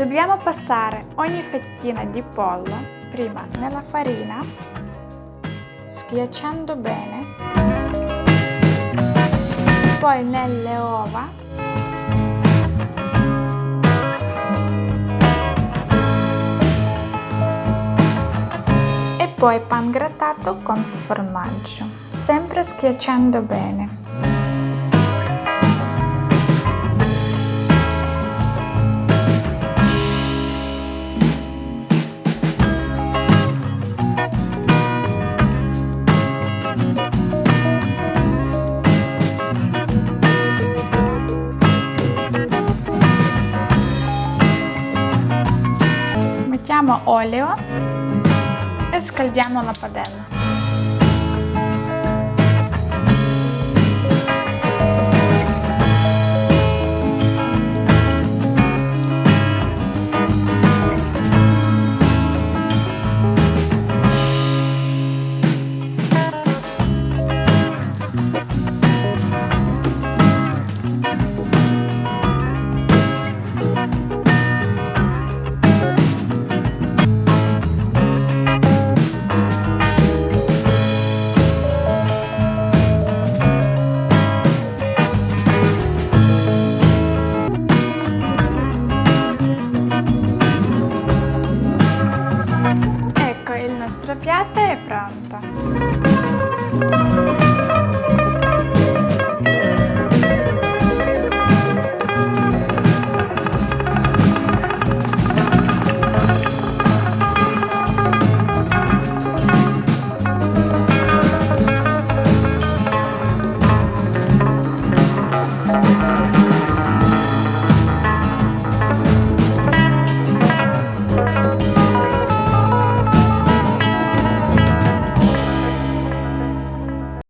Dobbiamo passare ogni fettina di pollo prima nella farina, schiacciando bene, poi nelle uova e poi pan grattato con formaggio, sempre schiacciando bene. Mettiamo olio e scaldiamo la padella.